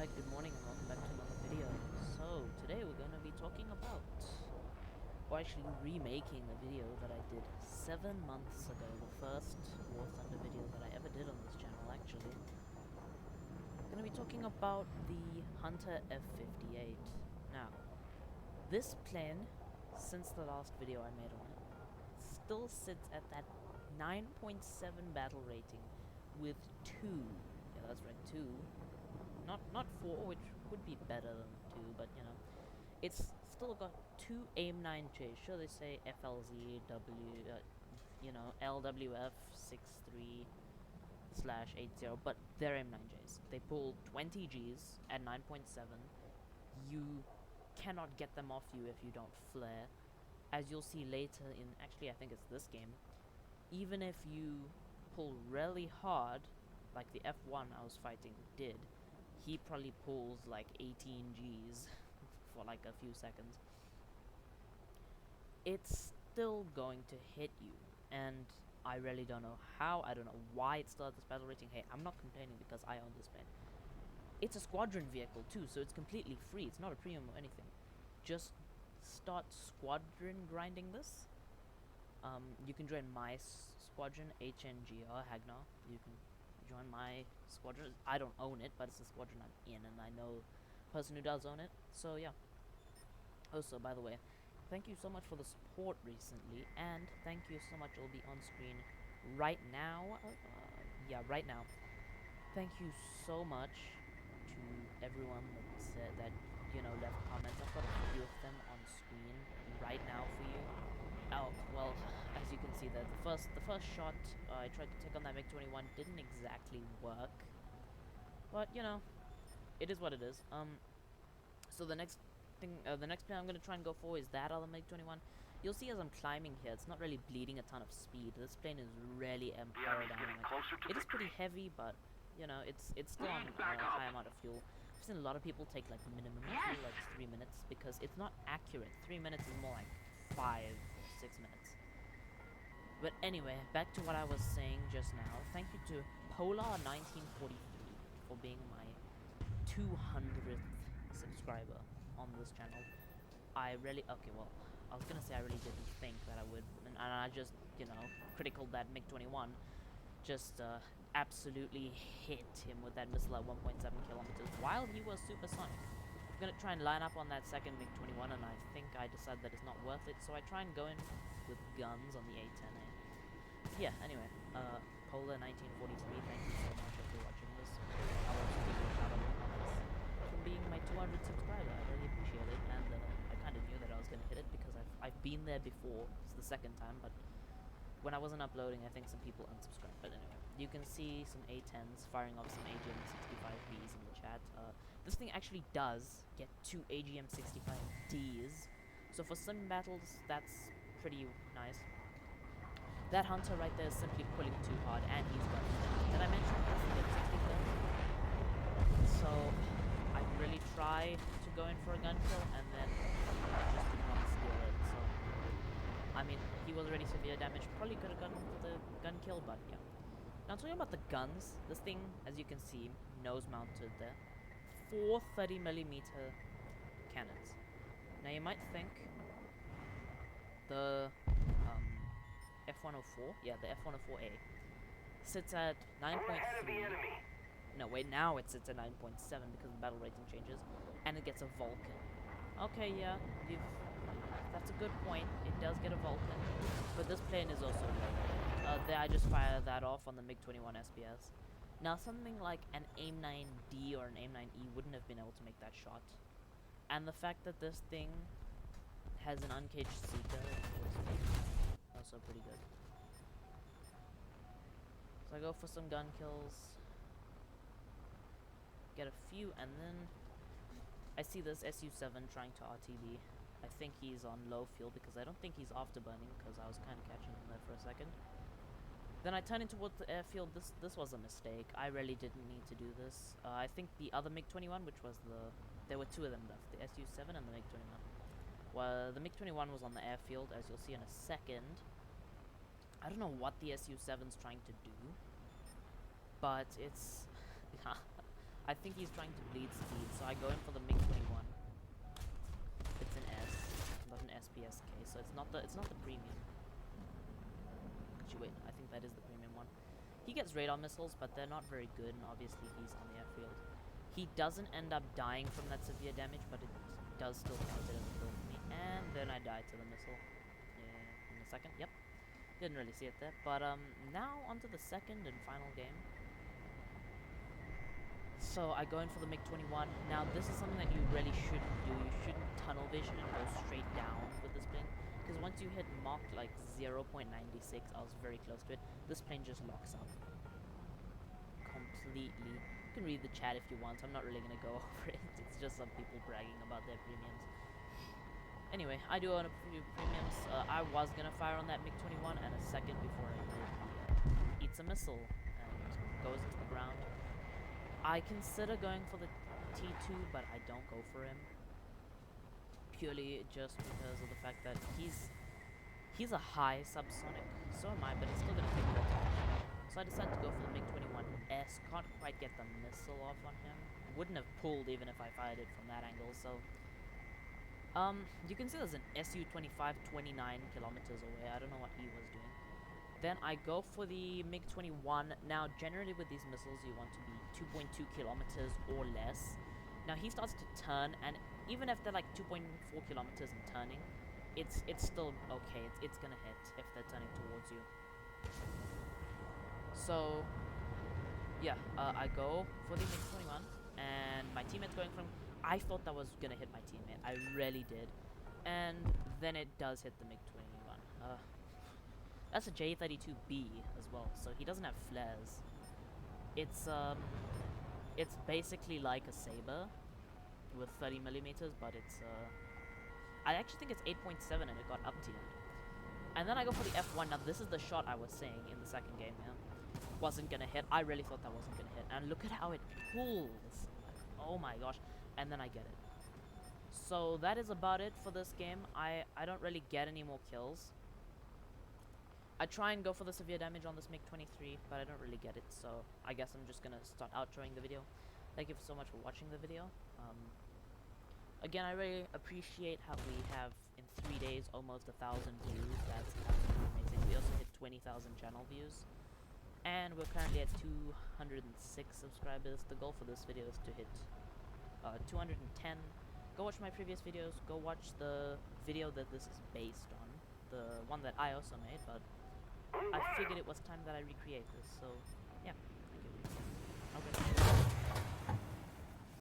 Alright, good morning and welcome back to another video. So, today we're going to be talking about, or actually remaking a video that I did 7 months ago. The first War Thunder video that I ever did on this channel, actually. Going to be talking about the Hunter F.58. Now, this plane, since the last video I made on it, still sits at that 9.7 battle rating with 2, yeah that's right, 2, not 4, which would be better than 2, but you know, it's still got 2 AIM-9Js. Sure, they say FLZW, you know, LWF63/80, but they're AIM-9Js. They pull 20 Gs at 9.7. You cannot get them off you if you don't flare. As you'll see later in, actually I think it's this game, even if you pull really hard, like the F1 I was fighting did, he probably pulls like 18 Gs for like a few seconds. It's still going to hit you, and I really don't know how, I don't know why it's still at this battle rating. Hey, I'm not complaining because I own this plane. It's a squadron vehicle too, so it's completely free. It's not a premium or anything. Just start squadron grinding this. You can join my squadron, HNGR, Hagnar. You can join my squadron. I don't own it, but it's the squadron I'm in, and I know a person who does own it. So yeah. Also, by the way, thank you so much for the support recently, and thank you so much. It'll be on screen right now. Yeah, right now. Thank you so much to everyone that said that, you know, left comments. I've got a few of them on screen right now for you. Oh, well, as you can see there, the first shot I tried to take on that MiG-21 didn't exactly work. But, you know, it is what it is. So the next thing, the next plane I'm going to try and go for is that other MiG-21. You'll see as I'm climbing here, it's not really bleeding a ton of speed. This plane is really aerodynamic. It is pretty heavy, but, you know, it's still on a high amount of fuel. I've seen a lot of people take, like, minimum fuel, like 3 minutes, because it's not accurate. 3 minutes is more like 5 or 6 minutes. But anyway, back to what I was saying just now. Thank you to Polar1943 for being my 200th subscriber on this channel. I really, okay, well, I was gonna say I really didn't think that I would, and I just, you know, critical that MiG-21, just absolutely hit him with that missile at 1.7 kilometers while he was supersonic. I'm gonna try and line up on that second MiG-21, and I think I decided that it's not worth it, so I try and go in with guns on the A-10A. Yeah, anyway, Polar1943, thank you so much for watching this. I want to give you a shout out in the comments for being my 200th subscriber. I really appreciate it, and I kind of knew that I was gonna hit it because I've been there before. It's the second time, but when I wasn't uploading, I think some people unsubscribed. But anyway, you can see some A-10s firing off some AGM-65Bs in the chat. This thing actually does get 2 AGM-65Ds, so for some battles, that's pretty nice. That Hunter right there is simply pulling too hard, and he's gun killed. Did I mention he's 60 kills? So, I really try to go in for a gun kill, and then I just did not steal it, so... I mean, he was already severe damage, probably could have gotten the gun kill, but yeah. Now, talking about the guns, this thing, as you can see, nose mounted there. 4 30mm cannons. Now, you might think the F-104, yeah, the F-104A, sits at 9.3. No, wait, now it sits at 9.7 because the battle rating changes, and it gets a Vulcan. Okay, yeah, that's a good point. It does get a Vulcan, but this plane is also low. There, I just fired that off on the MiG-21 SBS. Now, something like an AIM-9D or an AIM-9E wouldn't have been able to make that shot. And the fact that this thing has an uncaged seeker, also pretty good. So I go for some gun kills, get a few, and then I see this SU-7 trying to RTB. I think he's on low fuel because I don't think he's afterburning, because I was kind of catching him there for a second. Then I turn in towards the airfield. This was a mistake. I really didn't need to do this. I think the other MiG-21, which was there were 2 of them left, the SU-7 and the MiG-21. Well, the MiG-21 was on the airfield, as you'll see in a second. I don't know what the SU-7's trying to do, but it's... I think he's trying to bleed speed, so I go in for the MiG-21. It's an S, not an SPSK, so it's not the premium. Actually, wait, I think that is the premium one. He gets radar missiles, but they're not very good, and obviously he's on the airfield. He doesn't end up dying from that severe damage, but it does still count it as a kill for me. And then I die to the missile. Yeah, in a second. Yep. Didn't really see it there. But now onto the second and final game. So I go in for the MiG-21. Now this is something that you really shouldn't do. You shouldn't tunnel vision and go straight down with this plane. Because once you hit Mach like 0.96, I was very close to it, this plane just locks up. Completely. You can read the chat if you want, so I'm not really going to go over it. It's just some people bragging about their premiums. Anyway, I do own a few premiums. I was going to fire on that MiG-21, and a second before I did, he eats a missile and goes into the ground. I consider going for the T2, but I don't go for him. Purely just because of the fact that he's a high subsonic. So am I, but it's still going to take more time. So I decided to go for the MiG-21S. Can't quite get the missile off on him. Wouldn't have pulled even if I fired it from that angle, so... you can see there's an Su-25 29 kilometers away. I don't know what he was doing. Then I go for the MiG-21. Now, generally with these missiles, you want to be 2.2 kilometers or less. Now, he starts to turn, and even if they're like 2.4 kilometers and turning, it's still okay. It's gonna hit if they're turning towards you. So, yeah, I go for the MiG-21, and my teammate's going from... I thought that was gonna hit my teammate. I really did. And then it does hit the MiG-21. That's a J-32B as well, so he doesn't have flares. It's basically like a Saber with 30 millimeters, but it's, I actually think it's 8.7 and it got up tier. And then I go for the F1. Now this is the shot I was saying in the second game, yeah. Wasn't gonna hit. I really thought that wasn't gonna hit. And look at how it pulls. Oh my gosh. And then I get it. So that is about it for this game. I don't really get any more kills. I try and go for the severe damage on this MiG-23, but I don't really get it, so I guess I'm just gonna start outroing the video. Thank you so much for watching the video. Again, I really appreciate how we have, in 3 days, almost 1,000 views. That's absolutely amazing. We also hit 20,000 channel views. And we're currently at 206 subscribers. The goal for this video is to hit 210. Go watch my previous videos. Go watch the video that this is based on. The one that I also made, but I figured it was time that I recreate this, so yeah, thank you. Okay.